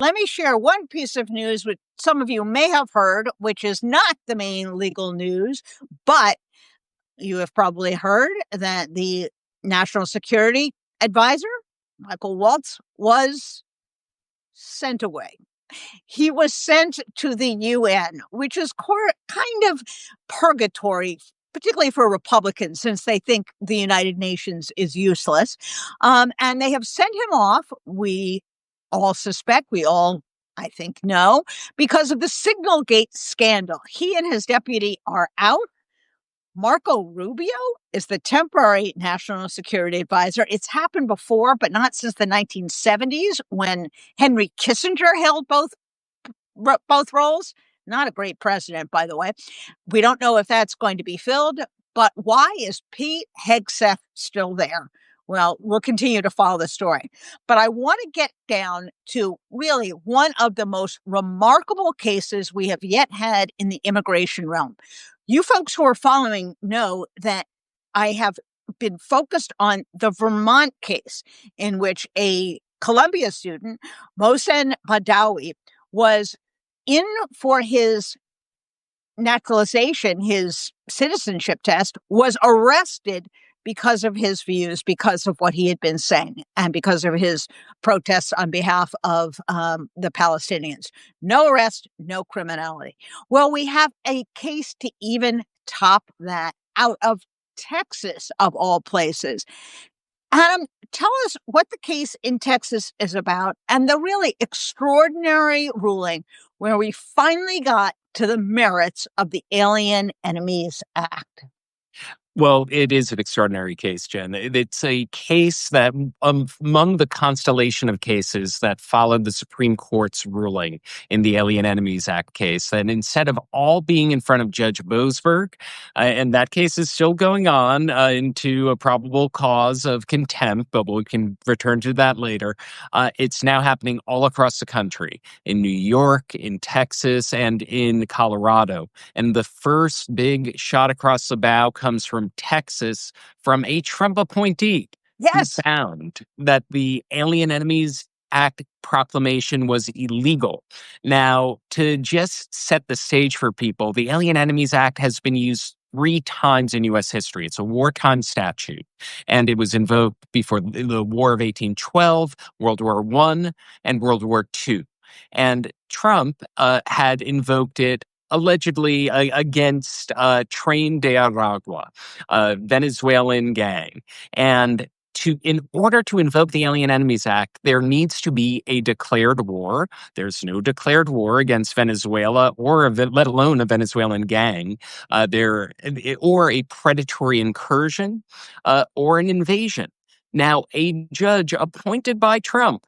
Let me share one piece of news which some of you may have heard, which is not the main legal news, but you have probably heard that the National Security Advisor, Michael Waltz, was sent away. He was sent to the UN, which is kind of purgatory, particularly for Republicans, since they think the United Nations is useless. And they have sent him off. We all suspect, I think, know, because of the Signalgate scandal. He and his deputy are out. Marco Rubio is the temporary national security advisor. It's happened before, but not since the 1970s when Henry Kissinger held both roles. Not a great precedent, by the way. We don't know if that's going to be filled, but why is Pete Hegseth still there? Well, we'll continue to follow the story. But I want to get down to really one of the most remarkable cases we have yet had in the immigration realm. You folks who are following know that I have been focused on the Vermont case in which a Columbia student, Mohsen Badawi, was in for his naturalization, his citizenship test, was arrested because of his views, because of what he had been saying, and because of his protests on behalf of the Palestinians. No arrest, no criminality. Well, we have a case to even top that out of Texas, of all places. Adam, tell us what the case in Texas is about and the really extraordinary ruling where we finally got to the merits of the Alien Enemies Act. Well, it is an extraordinary case, Jen. It's a case that among the constellation of cases that followed the Supreme Court's ruling in the Alien Enemies Act case, that instead of all being in front of Judge Boasberg, and that case is still going on into a probable cause of contempt, but we can return to that later, it's now happening all across the country, in New York, in Texas, and in Colorado. And the first big shot across the bow comes from Texas, from a Trump appointee. Yes. Who found that the Alien Enemies Act proclamation was illegal. Now, to just set the stage for people, the Alien Enemies Act has been used 3 times in U.S. history. It's a wartime statute, and it was invoked before the War of 1812, World War I, and World War II. And Trump had invoked it allegedly against Tren de Aragua, a Venezuelan gang. And in order to invoke the Alien Enemies Act, there needs to be a declared war. There's no declared war against Venezuela, or let alone a Venezuelan gang, or a predatory incursion, or an invasion. Now, a judge appointed by Trump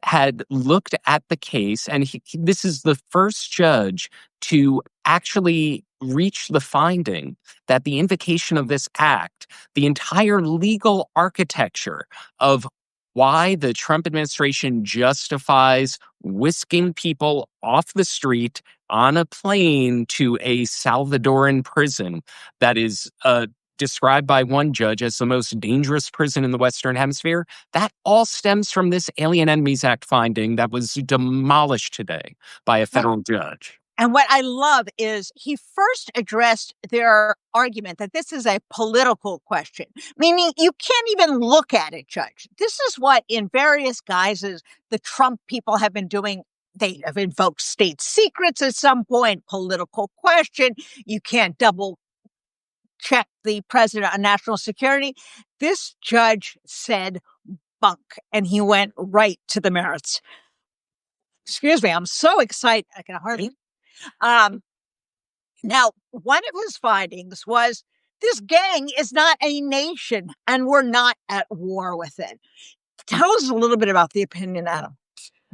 had looked at the case, and this is the first judge to actually reach the finding that the invocation of this act, the entire legal architecture of why the Trump administration justifies whisking people off the street on a plane to a Salvadoran prison that is described by one judge as the most dangerous prison in the Western Hemisphere, that all stems from this Alien Enemies Act finding that was demolished today by a federal judge. And what I love is he first addressed their argument that this is a political question, meaning you can't even look at it, Judge. This is what, in various guises, the Trump people have been doing. They have invoked state secrets at some point, political question. You can't double check the president on national security. This judge said bunk, and he went right to the merits. Excuse me, I'm so excited. I can hardly. Now, one of his findings was this gang is not a nation, and we're not at war with it. Tell us a little bit about the opinion, Adam.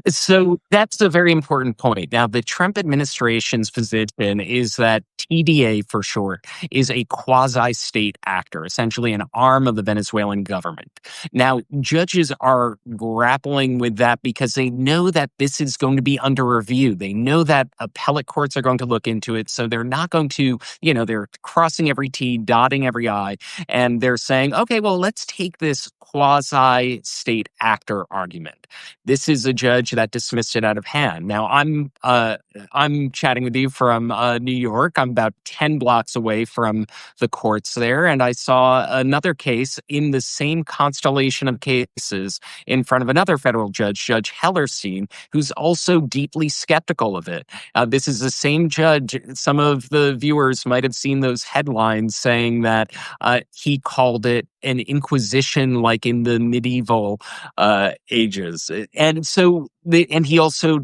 So that's a very important point. Now, the Trump administration's position is that TDA, for short, is a quasi-state actor, essentially an arm of the Venezuelan government. Now, judges are grappling with that because they know that this is going to be under review. They know that appellate courts are going to look into it, so they're not going to, they're crossing every T, dotting every I, and they're saying, okay, well, let's take this quasi-state actor argument. This is a judge that dismissed it out of hand. Now, I'm chatting with you from New York. I'm about 10 blocks away from the courts there, and I saw another case in the same constellation of cases in front of another federal judge, Judge Hellerstein, who's also deeply skeptical of it. This is the same judge. Some of the viewers might have seen those headlines saying that he called it an inquisition like in the medieval ages. And so, and he also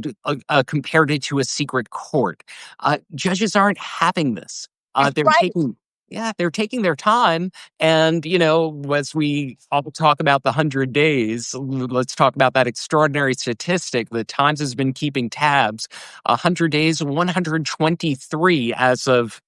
compared it to a secret court. Judges aren't having this. They're Right. they're taking their time. And, as we all talk about the 100 days, let's talk about that extraordinary statistic. The Times has been keeping tabs. 100 days, 123 as of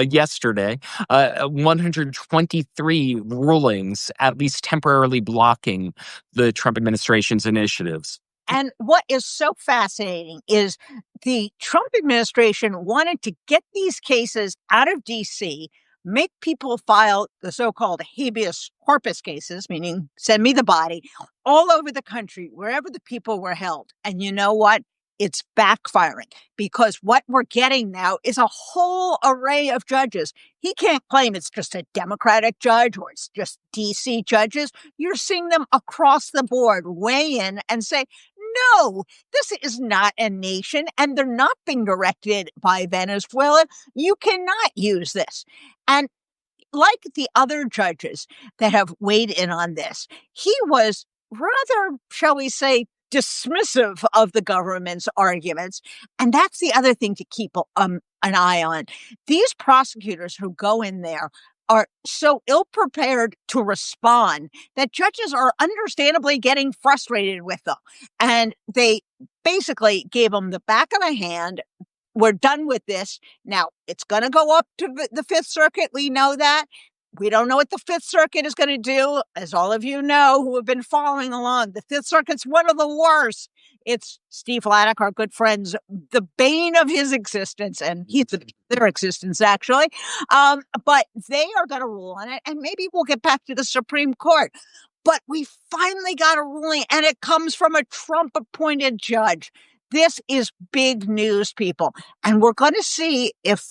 yesterday, 123 rulings, at least temporarily blocking the Trump administration's initiatives. And what is so fascinating is the Trump administration wanted to get these cases out of D.C., make people file the so-called habeas corpus cases, meaning send me the body, all over the country, wherever the people were held. And you know what? It's backfiring, because what we're getting now is a whole array of judges. He can't claim it's just a Democratic judge or it's just D.C. judges. You're seeing them across the board weigh in and say, no, this is not a nation, and they're not being directed by Venezuela. You cannot use this. And like the other judges that have weighed in on this, he was rather, shall we say, dismissive of the government's arguments. And that's the other thing to keep an eye on. These prosecutors who go in there are so ill-prepared to respond that judges are understandably getting frustrated with them. And they basically gave them the back of the hand. We're done with this. Now, it's going to go up to the Fifth Circuit. We know that. We don't know what the Fifth Circuit is going to do. As all of you know who have been following along, the Fifth Circuit's one of the worst. It's Steve Vladeck, our good friend's, the bane of his existence, and their existence, actually. But they are going to rule on it, and maybe we'll get back to the Supreme Court. But we finally got a ruling, and it comes from a Trump-appointed judge. This is big news, people. And we're going to see if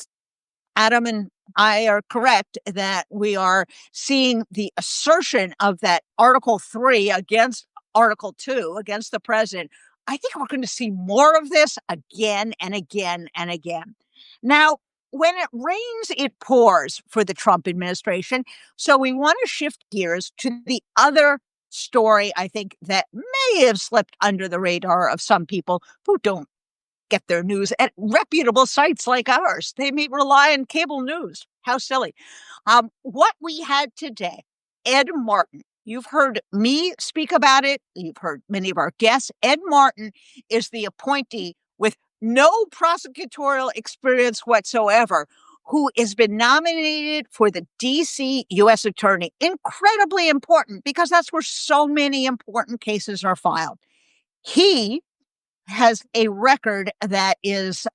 Adam and I are correct that we are seeing the assertion of that Article 3 against Article 2 against the president. I think we're going to see more of this again and again and again. Now, when it rains, it pours for the Trump administration. So we want to shift gears to the other story, I think, that may have slipped under the radar of some people who don't get their news at reputable sites like ours. They may rely on cable news. How silly. What we had today, Ed Martin. You've heard me speak about it. You've heard many of our guests. Ed Martin is the appointee with no prosecutorial experience whatsoever, who has been nominated for the D.C. U.S. Attorney. Incredibly important, because that's where so many important cases are filed. He has a record that is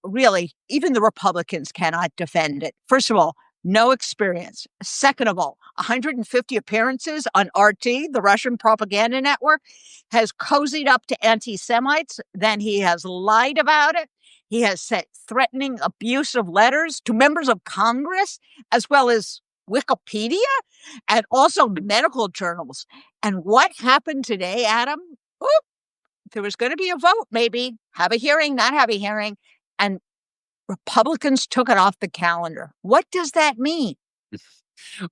really, even the Republicans cannot defend it. First of all, no experience. Second of all, 150 appearances on RT, the Russian propaganda network, has cozied up to anti-Semites. Then he has lied about it. He has sent threatening, abusive letters to members of Congress, as well as Wikipedia, and also medical journals. And what happened today, Adam? There was going to be a vote, maybe have a hearing, not have a hearing, and Republicans took it off the calendar. What does that mean?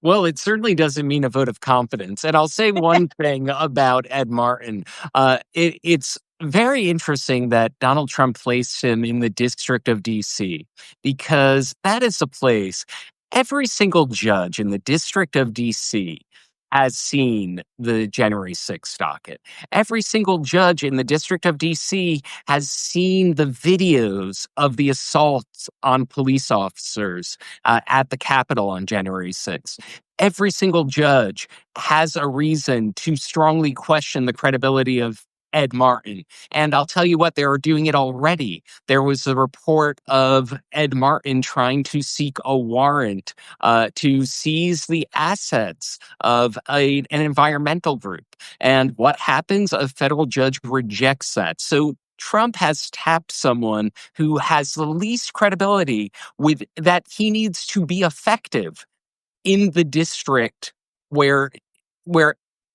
Well, it certainly doesn't mean a vote of confidence. And I'll say one thing about Ed Martin. It's very interesting that Donald Trump placed him in the District of D.C., because that is a place every single judge in the District of D.C. has seen the January 6th docket. Every single judge in the District of D.C. has seen the videos of the assaults on police officers at the Capitol on January 6th. Every single judge has a reason to strongly question the credibility of Ed Martin. And I'll tell you what, they are doing it already. There was a report of Ed Martin trying to seek a warrant to seize the assets of an environmental group. And what happens? A federal judge rejects that. So Trump has tapped someone who has the least credibility with that he needs to be effective in the district where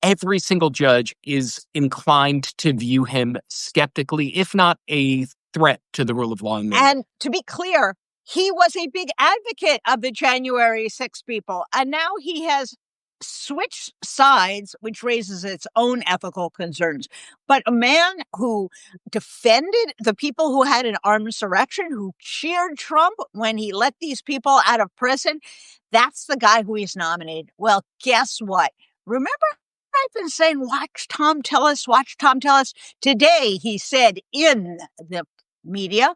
every single judge is inclined to view him skeptically, if not a threat to the rule of law. And to be clear, he was a big advocate of the January 6 people, and now he has switched sides, which raises its own ethical concerns. But a man who defended the people who had an armed insurrection, who cheered Trump when he let these people out of prison, that's the guy who he's nominated. Well, guess what? Remember, I've been saying, watch Tom tell us, watch Tom tell us. Today, he said in the media,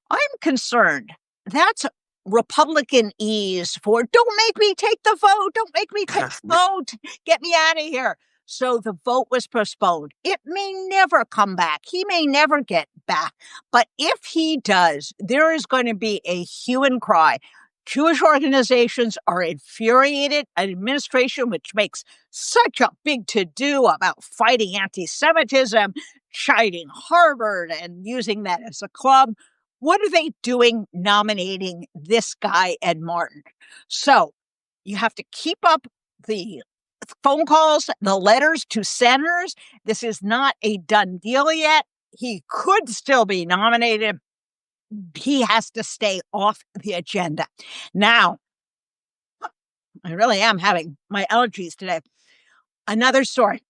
I'm concerned. That's Republican ease for don't make me take the vote. Don't make me take the vote. Get me out of here. So the vote was postponed. It may never come back. He may never get back. But if he does, there is going to be a hue and cry. Jewish organizations are infuriated. An administration which makes such a big to-do about fighting anti-Semitism, chiding Harvard and using that as a club. What are they doing nominating this guy, Ed Martin? So you have to keep up the phone calls, the letters to senators. This is not a done deal yet. He could still be nominated. He has to stay off the agenda. Now, I really am having my allergies today. Another story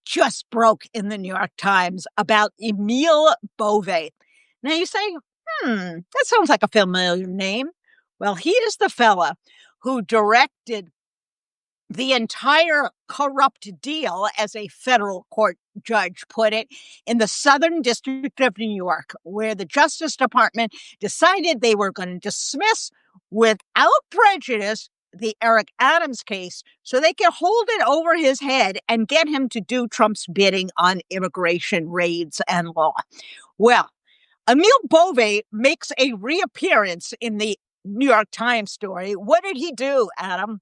just broke in the New York Times about Emile Bove. Now you say, that sounds like a familiar name. Well, he is the fella who directed the entire corrupt deal, as a federal court judge put it, in the Southern District of New York, where the Justice Department decided they were going to dismiss without prejudice the Eric Adams case so they could hold it over his head and get him to do Trump's bidding on immigration raids and law. Well, Emile Bove makes a reappearance in the New York Times story. What did he do, Adam?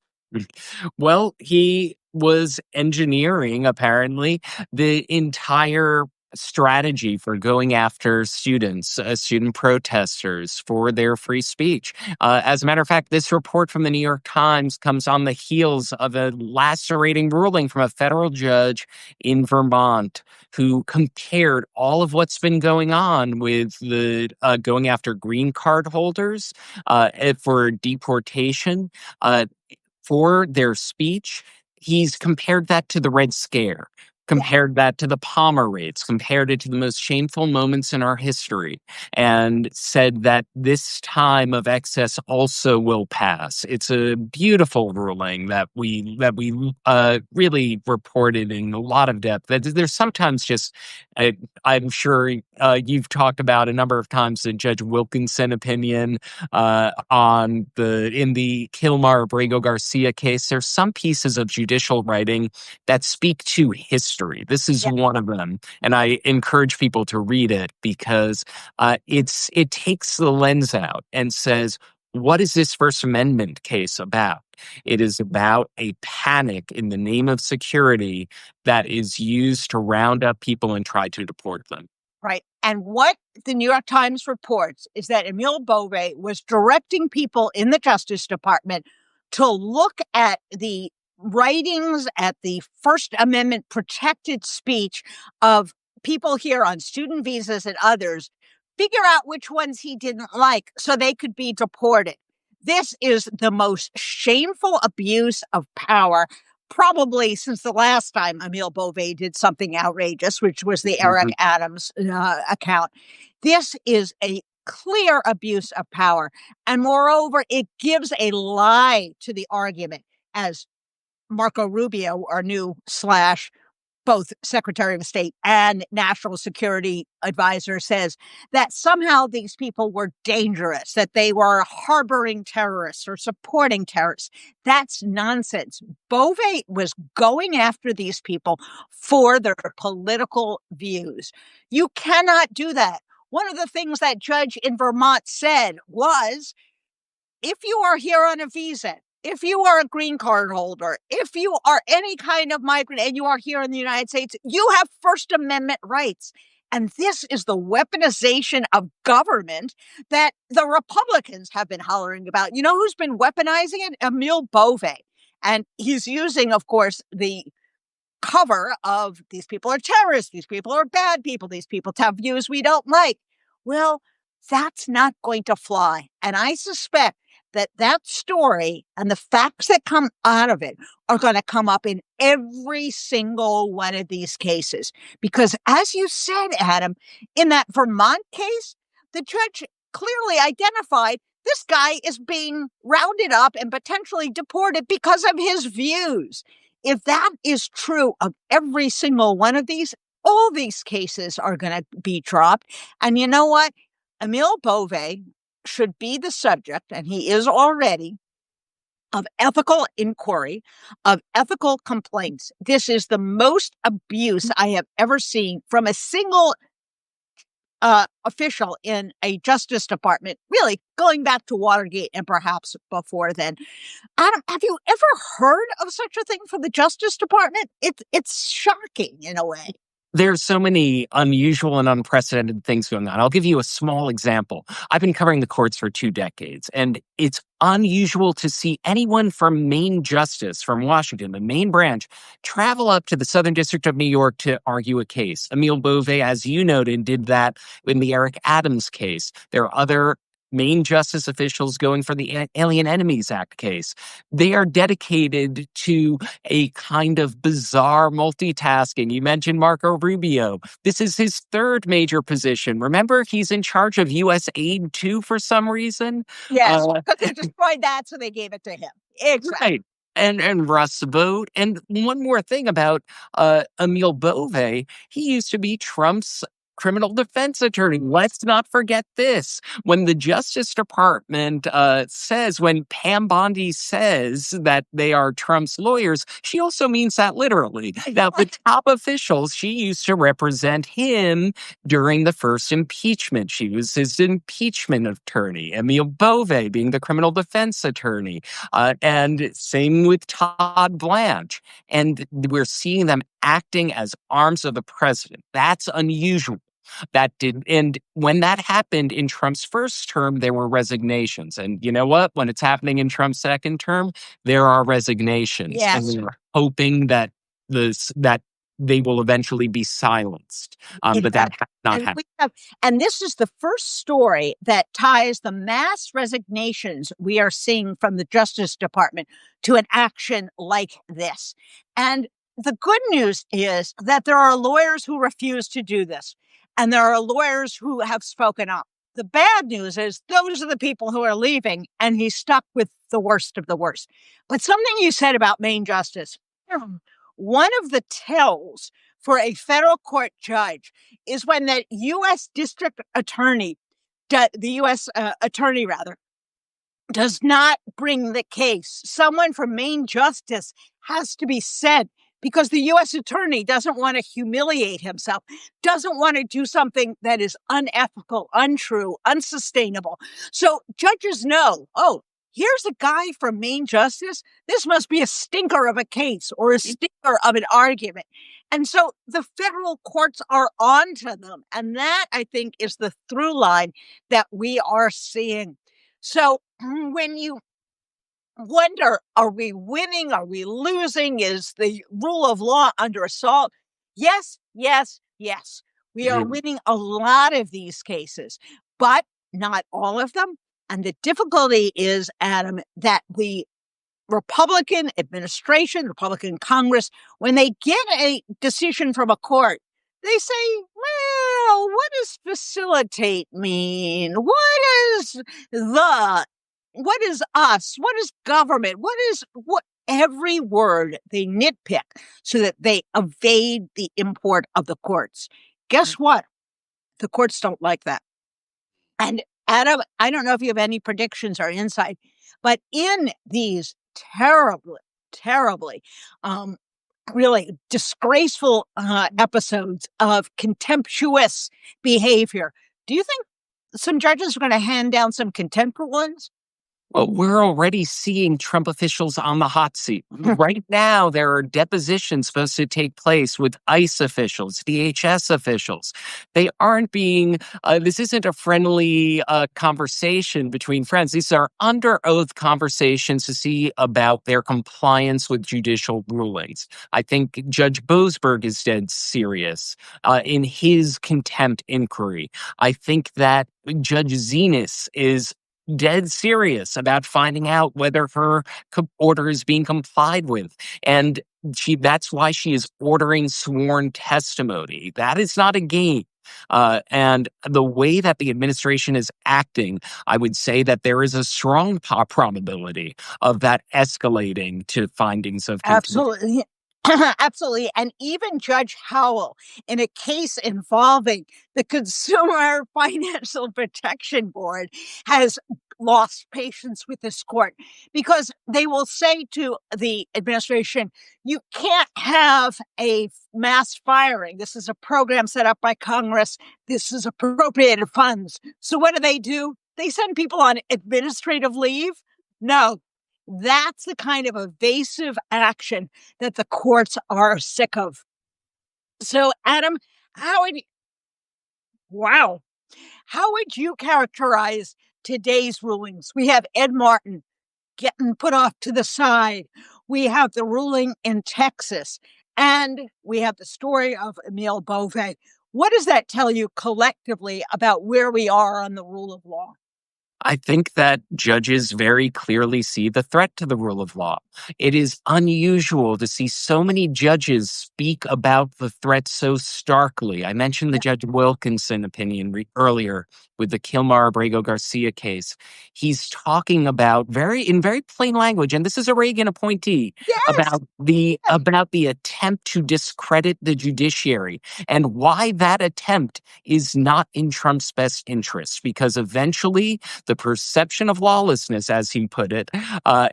Well, he was engineering, apparently, the entire strategy for going after students, student protesters for their free speech. As a matter of fact, this report from the New York Times comes on the heels of a lacerating ruling from a federal judge in Vermont who compared all of what's been going on with the going after green card holders for deportation. For their speech, he's compared that to the Red Scare, compared that to the Palmer raids, compared it to the most shameful moments in our history, and said that this time of excess also will pass. It's a beautiful ruling that we really reported in a lot of depth. There's sometimes just, I'm sure you've talked about a number of times the Judge Wilkinson opinion in the Kilmar Abrego Garcia case. There's some pieces of judicial writing that speak to history. This is one of them, and I encourage people to read it because it takes the lens out and says, what is this First Amendment case about? It is about a panic in the name of security that is used to round up people and try to deport them. Right. And what the New York Times reports is that Emile Bove was directing people in the Justice Department to look at the writings, at the First Amendment protected speech of people here on student visas and others, figure out which ones he didn't like so they could be deported. This is the most shameful abuse of power probably since the last time Emile Bove did something outrageous, which was the Eric Adams account. This is a clear abuse of power. And moreover, it gives a lie to the argument, as Marco Rubio, our new both Secretary of State and National Security Advisor, says that somehow these people were dangerous, that they were harboring terrorists or supporting terrorists. That's nonsense. Bove was going after these people for their political views. You cannot do that. One of the things that judge in Vermont said was, if you are here on a visa, if you are a green card holder, if you are any kind of migrant and you are here in the United States, you have First Amendment rights. And this is the weaponization of government that the Republicans have been hollering about. You know who's been weaponizing it? Emil Bove. And he's using, of course, the cover of these people are terrorists, these people are bad people, these people have views we don't like. Well, that's not going to fly. And I suspect that story and the facts that come out of it are going to come up in every single one of these cases. Because as you said, Adam, in that Vermont case, the judge clearly identified this guy is being rounded up and potentially deported because of his views. If that is true of every single one of these, all these cases are going to be dropped. And you know what? Emil Bove should be the subject, and he is already, of ethical inquiry, of ethical complaints. This is the most abuse I have ever seen from a single official in a Justice Department, really going back to Watergate and perhaps before then. Adam, have you ever heard of such a thing from the Justice Department? It's shocking in a way. There's so many unusual and unprecedented things going on. I'll give you a small example. I've been covering the courts for 2 decades, and it's unusual to see anyone from Main Justice, from Washington, the main branch, travel up to the Southern District of New York to argue a case. Emil Bove, as you noted, did that in the Eric Adams case. There are other main justice officials going for the Alien Enemies Act case. They are dedicated to a kind of bizarre multitasking. You mentioned Marco Rubio. This is his 3rd major position. Remember, he's in charge of U.S. aid too for some reason. Yes, because they destroyed that, so they gave it to him. Exactly. Right. And Russ Vogt. And one more thing about Emil Bove, he used to be Trump's criminal defense attorney. Let's not forget this. When the Justice Department says, when Pam Bondi says that they are Trump's lawyers, she also means that literally. Now, the top officials, she used to represent him during the first impeachment. She was his impeachment attorney. Emil Bove being the criminal defense attorney. And same with Todd Blanche. And we're seeing them acting as arms of the president. That's unusual. And when that happened in Trump's first term, there were resignations. And you know what? When it's happening in Trump's second term, there are resignations. Yes. And we're hoping that they will eventually be silenced. But that has not happened. And this is the first story that ties the mass resignations we are seeing from the Justice Department to an action like this. And the good news is that there are lawyers who refuse to do this. And there are lawyers who have spoken up. The bad news is those are the people who are leaving, and he's stuck with the worst of the worst. But something you said about Main Justice, one of the tells for a federal court judge is when the U.S. district attorney, does not bring the case. Someone from Main Justice has to be sent, because the U.S. attorney doesn't want to humiliate himself, doesn't want to do something that is unethical, untrue, unsustainable. So judges know, oh, here's a guy from Main Justice. This must be a stinker of a case or a stinker of an argument. And so the federal courts are on to them. And that, I think, is the through line that we are seeing. So when you wonder, are we winning? Are we losing? Is the rule of law under assault? Yes, yes, yes. We are winning a lot of these cases, but not all of them. And the difficulty is, Adam, that the Republican administration, Republican Congress, when they get a decision from a court, they say, well, what does facilitate mean? What is us? What is government? What every word they nitpick so that they evade the import of the courts. Guess what? The courts don't like that. And Adam, I don't know if you have any predictions or insight, but in these terribly, really disgraceful episodes of contemptuous behavior, do you think some judges are going to hand down some contempt rulings? Well, we're already seeing Trump officials on the hot seat. Right now, there are depositions supposed to take place with ICE officials, DHS officials. They aren't being, this isn't a friendly conversation between friends. These are under oath conversations to see about their compliance with judicial rulings. I think Judge Boasberg is dead serious in his contempt inquiry. I think that Judge Zenas is dead serious about finding out whether her order is being complied with. And that's why she is ordering sworn testimony. That is not a game. And the way that the administration is acting, I would say that there is a strong probability of that escalating to findings of contempt. Absolutely. Absolutely. And even Judge Howell, in a case involving the Consumer Financial Protection Board, has lost patience with this court because they will say to the administration, you can't have a mass firing. This is a program set up by Congress. This is appropriated funds. So what do? They send people on administrative leave? No. That's the kind of evasive action that the courts are sick of. So, Adam, how would you characterize today's rulings? We have Ed Martin getting put off to the side. We have the ruling in Texas, and we have the story of Emile Beauvais. What does that tell you collectively about where we are on the rule of law? I think that judges very clearly see the threat to the rule of law. It is unusual to see so many judges speak about the threat so starkly. I mentioned the Judge Wilkinson opinion earlier with the Kilmar-Abrego Garcia case. He's talking about in very plain language, and this is a Reagan appointee, about the attempt to discredit the judiciary and why that attempt is not in Trump's best interest, because eventually the perception of lawlessness, as he put it,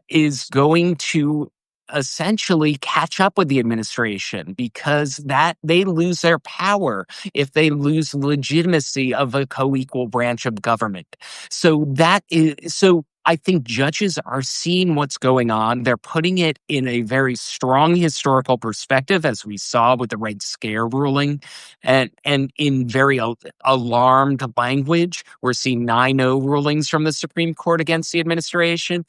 is going to essentially catch up with the administration, because that they lose their power if they lose legitimacy of a co-equal branch of government. So I think judges are seeing what's going on. They're putting it in a very strong historical perspective, as we saw with the Red Scare ruling, and in very alarmed language. We're seeing 9-0 rulings from the Supreme Court against the administration,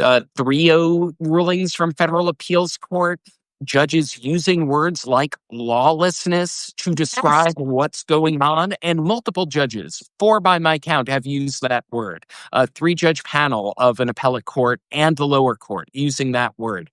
3-0 rulings from federal appeals court, judges using words like lawlessness to describe what's going on, and multiple judges, 4 by my count, have used that word. A 3-judge panel of an appellate court and the lower court using that word.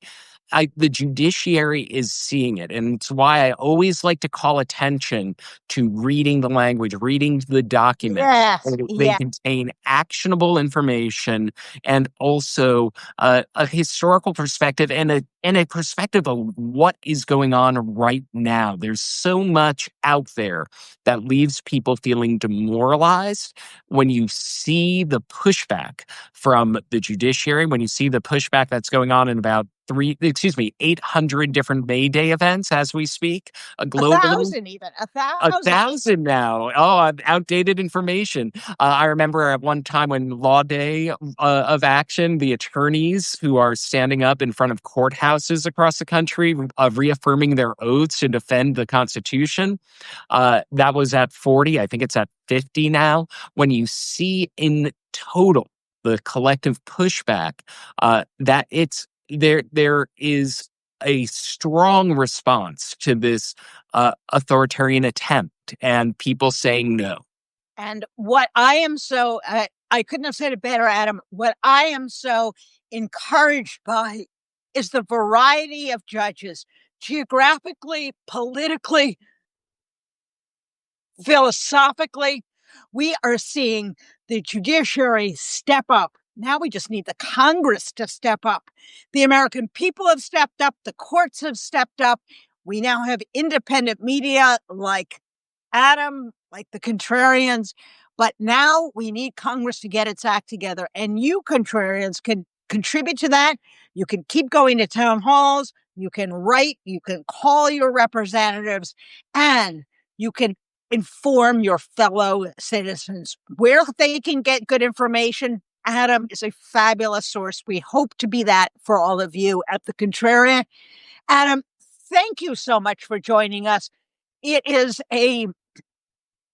The judiciary is seeing it, and it's why I always like to call attention to reading the language, reading the documents. They contain actionable information, and also a historical perspective and a perspective of what is going on right now. There's so much out there that leaves people feeling demoralized when you see the pushback from the judiciary, when you see the pushback that's going on in about 800 different May Day events as we speak. Globally. 1,000 even. 1,000. 1,000 now. Oh, outdated information. I remember at one time when Law Day of Action, the attorneys who are standing up in front of courthouses across the country, reaffirming their oaths to defend the Constitution. That was at 40. I think it's at 50 now. When you see in total the collective pushback, that there is a strong response to this authoritarian attempt, and people saying no. And what I am so, I couldn't have said it better, Adam. What I am so encouraged by is the variety of judges, geographically, politically, philosophically. We are seeing the judiciary step up, Now we just need the Congress to step up. The American people have stepped up. The courts have stepped up. We now have independent media like Adam, like the Contrarians. But now we need Congress to get its act together. And you, Contrarians, can contribute to that. You can keep going to town halls. You can write. You can call your representatives. And you can inform your fellow citizens where they can get good information. Adam is a fabulous source. We hope to be that for all of you at the Contrarian. Adam, thank you so much for joining us. It is a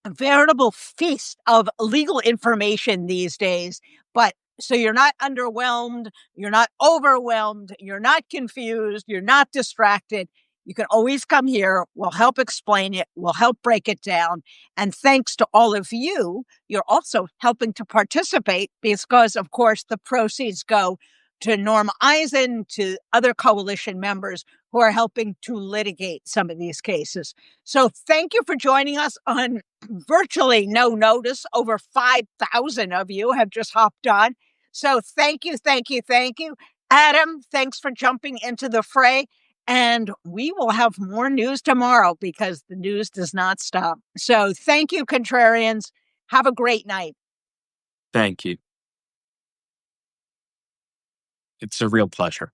veritable feast of legal information these days, but so you're not underwhelmed, you're not overwhelmed, you're not confused, you're not distracted. You can always come here. We'll help explain it. We'll help break it down. And thanks to all of you, you're also helping to participate because, of course, the proceeds go to Norm Eisen, to other coalition members who are helping to litigate some of these cases. So thank you for joining us on virtually no notice. Over 5,000 of you have just hopped on. So thank you, thank you, thank you. Adam, thanks for jumping into the fray. And we will have more news tomorrow because the news does not stop. So thank you, Contrarians. Have a great night. Thank you. It's a real pleasure.